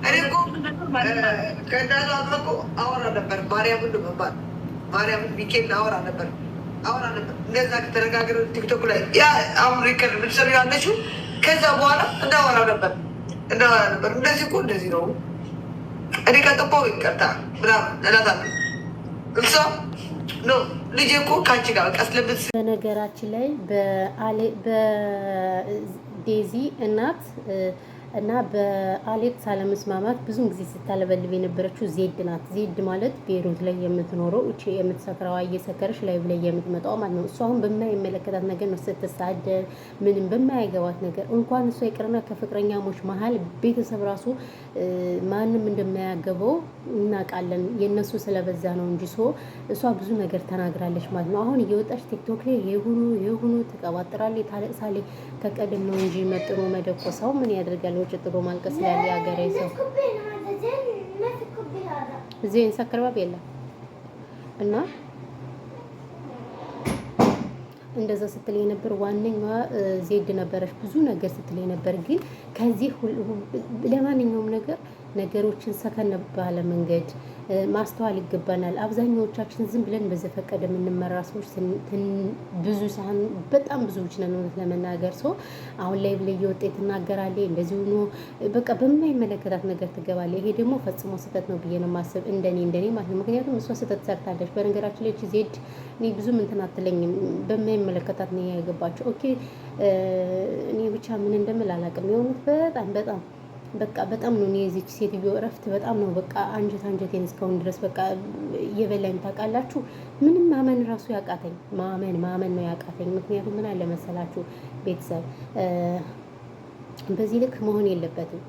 እኔ እኮ ከእናቷ ጋር እኮ አወራ ነበር። ማርያምን ሚካኤል አወራ ነበር። እንደዛ ከተነጋገርን ቲክቶክ ላይ ያ አሁን ሪከርድ ምትሰሩ ያለችው ከዛ በኋላ እንዳወራ ነበር። እንደዚህ እኮ እንደዚህ ነው። እኔ ከጠባው ይቀርታ ምናምን እላታለሁ። እሷ ነው ልጄ እኮ ከአንቺ ጋር ቀስ ለምት በነገራችን ላይ በዴዚ እናት እና በአሌክስ አለመስማማት ብዙም ጊዜ ስታለበልብ የነበረችው ዜድ ናት። ዜድ ማለት ቤሩት ላይ የምትኖረው እቺ የምትሰክረዋ እየሰከረች ላይ ላይ የምትመጣው ማለት ነው። እሷ አሁን በማይመለከታት ነገር ነው ስትሳደብ፣ ምንም በማይገባት ነገር እንኳን እሷ ይቅርና ከፍቅረኛሞች መሀል ቤተሰብ ራሱ ማንም እንደማያገባው እናውቃለን። የእነሱ ስለበዛ ነው እንጂ እሷ ብዙ ነገር ተናግራለች ማለት ነው። አሁን እየወጣች ቲክቶክ ላይ የሆኑ ትቀባጥራለች፣ ታለቅሳለች። ከቀደም ነው እንጂ መጥኖ መደቆሳው ምን ያደርጋል? ውጭ ጥሎ ማልቀስ ያለ ያገሬ ሰው እዚህ እንሰክር ባብ የለም እና እንደዛ ስትል የነበር ዋነኛዋ ዜድ ነበረች። ብዙ ነገር ስትል የነበር ግን ከዚህ ሁሉ ለማንኛውም ነገሮችን ሰከን ባለ መንገድ ማስተዋል ይገባናል። አብዛኛዎቻችን ዝም ብለን በዘፈቀደ የምንመራ ሰዎች ብዙ ሳህን በጣም ብዙዎች ነን። እውነት ለመናገር አሁን ላይ ብለ እየወጣ ትናገራለች፣ እንደዚህ ሆኖ በቃ በማይመለከታት ነገር ትገባለች። ይሄ ደግሞ ፈጽሞ ስህተት ነው ብዬ ነው የማስብ፣ እንደኔ ማለት ነው። ምክንያቱም እሷ ስህተት ሰርታለች። በነገራችን ላይ ዜድ እኔ ብዙም እንትን አትለኝም፣ በማይመለከታት ነው ያገባቸው። ኦኬ እኔ ብቻ ምን እንደምል አላውቅም። የሆኑት በጣም ነው የዚች ሴትዮ እረፍት በጣም ነው በቃ አንጀቴን እስካሁን ድረስ በቃ እየበላኝ ታውቃላችሁ። ምንም ማመን ራሱ ያቃተኝ ማመን ነው ያቃተኝ። ምክንያቱም ምን አለ መሰላችሁ ቤተሰብ በዚህ ልክ መሆን የለበትም።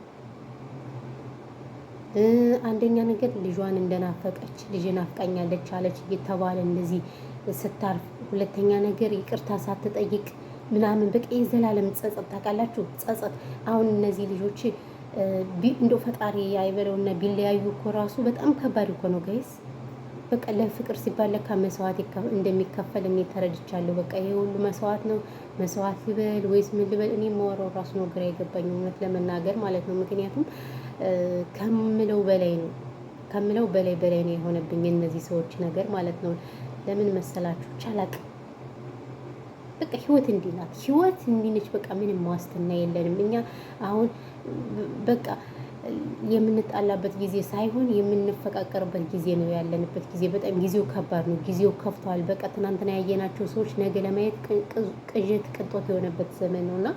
አንደኛ ነገር ልጇን እንደናፈቀች ልጅን ናፍቃኛለች አለች እየተባለ እንደዚህ ስታርፍ፣ ሁለተኛ ነገር ይቅርታ ሳትጠይቅ ምናምን በቃ የዘላለም ጸጸት ታውቃላችሁ። ጸጸት አሁን እነዚህ ልጆች እንደ ፈጣሪ አይበለውና ቢለያዩ እኮ ራሱ በጣም ከባድ እኮ ነው ጋይስ። በቃ ለፍቅር ሲባል ለካ መስዋዕት እንደሚከፈል እኔ ተረድቻለሁ። በቃ ይሄ ሁሉ መስዋዕት ነው። መስዋዕት ልበል ወይስ ምን ልበል? እኔ የማወራው ራሱ ነው ግራ የገባኝ እውነት ለመናገር ማለት ነው። ምክንያቱም ከምለው በላይ ነው የሆነብኝ እነዚህ ሰዎች ነገር ማለት ነው። ለምን መሰላችሁ? ቻላቅ በቃ ህይወት እንዲህ ናት። ህይወት እንዲህ ነች። በቃ ምንም ዋስትና የለንም እኛ አሁን በቃ የምንጣላበት ጊዜ ሳይሆን የምንፈቃቀርበት ጊዜ ነው ያለንበት ጊዜ። በጣም ጊዜው ከባድ ነው። ጊዜው ከፍቷል። በቃ ትናንትና ያየናቸው ሰዎች ነገ ለማየት ቅዠት ቅንጦት የሆነበት ዘመን ነውና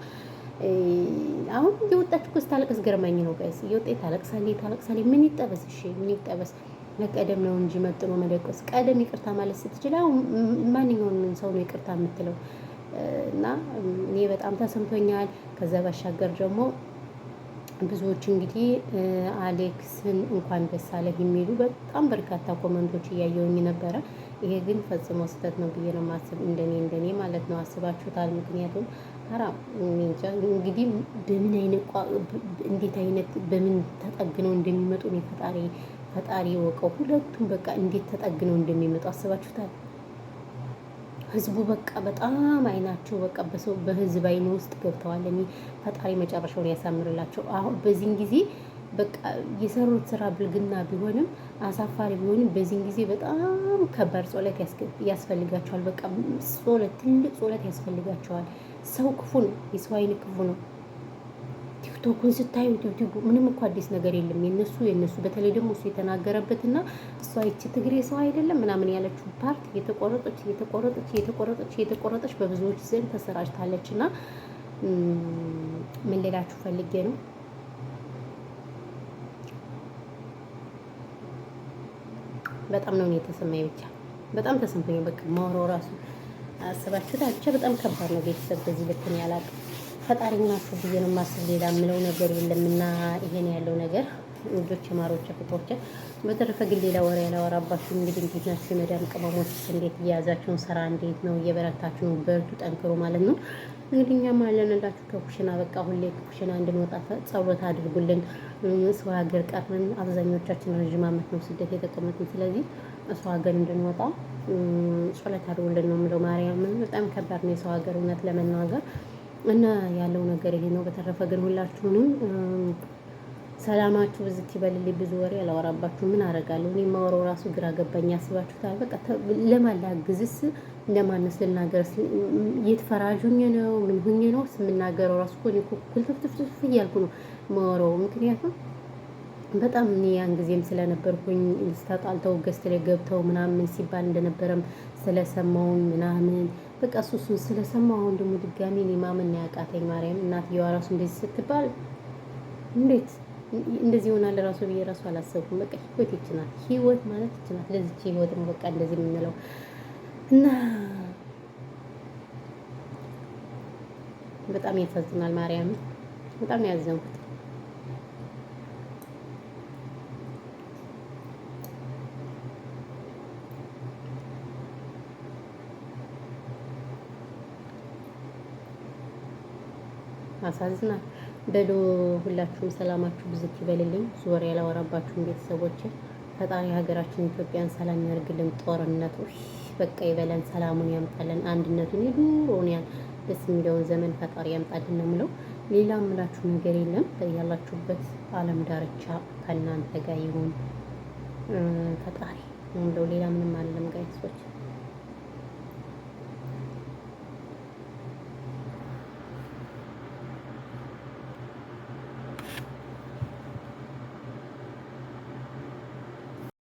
አሁን እየወጣች እኮ ስታለቅስ ገርማኝ ነው ጋይስ። እየወጣች ታለቅሳለች። ምን ይጠበስ? እሺ ምን ይጠበስ? ለቀደም ነው እንጂ መጥኖ መደቆስ። ቀደም ይቅርታ ማለት ስትችል አሁን ማንኛውንም ሰው ነው ይቅርታ የምትለው እና እኔ በጣም ተሰምቶኛል። ከዛ ባሻገር ደግሞ ብዙዎች እንግዲህ አሌክስን እንኳን ደስ አለህ የሚሉ በጣም በርካታ ኮመንቶች እያየሁኝ ነበረ። ይሄ ግን ፈጽሞ ስህተት ነው ብዬ ነው ማስብ፣ እንደኔ ማለት ነው። አስባችሁታል? ምክንያቱም እንግዲህ በምን አይነት እንዴት አይነት በምን ተጠግነው እንደሚመጡ ነው ፈጣሪ ወቀው። ሁለቱም በቃ እንዴት ተጠግነው እንደሚመጡ አስባችሁታል? ህዝቡ በቃ በጣም አይናቸው በቃ በህዝብ አይን ውስጥ ገብተዋል። እኔ ፈጣሪ መጨረሻውን ያሳምርላቸው። አሁን በዚህን ጊዜ በቃ የሰሩት ስራ ብልግና ቢሆንም አሳፋሪ ቢሆንም በዚህን ጊዜ በጣም ከባድ ጸሎት ያስፈልጋቸዋል። በቃ ትልቅ ጸሎት ያስፈልጋቸዋል። ሰው ክፉ ነው፣ የሰው አይን ክፉ ነው። ቲክቶኩን ስታዩ ዩቲዩብ ምንም እኮ አዲስ ነገር የለም። የነሱ በተለይ ደግሞ እሱ የተናገረበትና እሷ ይቺ ትግሬ ሰው አይደለም ምናምን ያለችው ፓርት እየተቆረጠች በብዙዎች ዘንድ ተሰራጭታለች። እና ምን ሌላችሁ ፈልጌ ነው በጣም ነው የተሰማኝ። ብቻ በጣም ተሰምቶኝ በቃ ማውራው ራሱ አስባችሁታል? ብቻ በጣም ከባድ ነው ቤተሰብ። በዚህ ልክ ነው ያላቀ ፈጣሪ ናችሁ ብዬ ነው የማስብ። ሌላ የምለው ነገር የለምና ይሄን ያለው ነገር ልጆች ማሮች ፍቅሮች። በተረፈ ግን ሌላ ወሬ ያላወራባችሁ። እንግዲህ እንዴት ናችሁ የመዳም ቅመሞች? እንዴት እያያዛችሁን ስራ እንዴት ነው? እየበረታችሁ ነው? በርቱ፣ ጠንክሩ ማለት ነው። እንግዲህ እኛም አለንላችሁ ከኩሽና በቃ ሁሌ ከኩሽና እንድንወጣ ጸሎት አድርጉልን። ሰው ሀገር ቀርን። አብዛኞቻችን ረዥም ዓመት ነው ስደት የተቀመጥን። ስለዚህ ሰው ሀገር እንድንወጣ ጸሎት አድርጉልን ነው የምለው። ማርያምን በጣም ከባድ ነው የሰው ሀገር እውነት ለመናገር እና ያለው ነገር ይሄ ነው። በተረፈ ግን ሁላችሁንም ሰላማችሁ ብዝት ይበልልኝ። ብዙ ወሬ አላወራባችሁ። ምን አደርጋለሁ እኔ የማወራው ራሱ ግራ ገባኝ። አስባችሁታል? በቃ ለማን ላግዝስ? ለማንስ ልናገርስ? የት ፈራጁኝ ነው? ምን ሁኜ ነው የምናገረው? ራሱ እኮ እኔ እኮ ኩልትፍትፍትፍ እያልኩ ነው የማወራው። ምክንያቱም በጣም እኔ ያን ጊዜም ስለነበርኩኝ ተጣልተው ገስት ላይ ገብተው ምናምን ሲባል እንደነበረም ስለሰማውን ምናምን በቃ እሱን ስለሰማው አሁን ደግሞ ድጋሚ እኔ ማመን ያቃተኝ ማርያም። እናትየዋ ራሱ እንደዚህ ስትባል እንዴት እንደዚህ ይሆናል ራሱ ብዬ ራሱ አላሰብኩም። በቃ ህይወት ይችላል፣ ህይወት ማለት ይችላል። ለዚች ህይወት ነው በቃ እንደዚህ የምንለው እና በጣም ያሳዝናል። ማርያም በጣም ያዘንኩት አሳዝናል። በሉ ሁላችሁም ሰላማችሁ ብዙት ይበልልኝ። ዙሪያ ያላወራባችሁም ቤተሰቦች ፈጣሪ ሀገራችን ኢትዮጵያን ሰላም ያርግልን። ጦርነቱ በቃ ይበለን፣ ሰላሙን ያምጣልን፣ አንድነቱን የዱሮውን ደስ የሚለውን ዘመን ፈጣሪ ያምጣልን ነው የምለው። ሌላ የምላችሁ ነገር የለም። ያላችሁበት ዓለም ዳርቻ ከእናንተ ጋር ይሁን ፈጣሪ ነው የምለው። ሌላ ምንም አለም ጋይሶች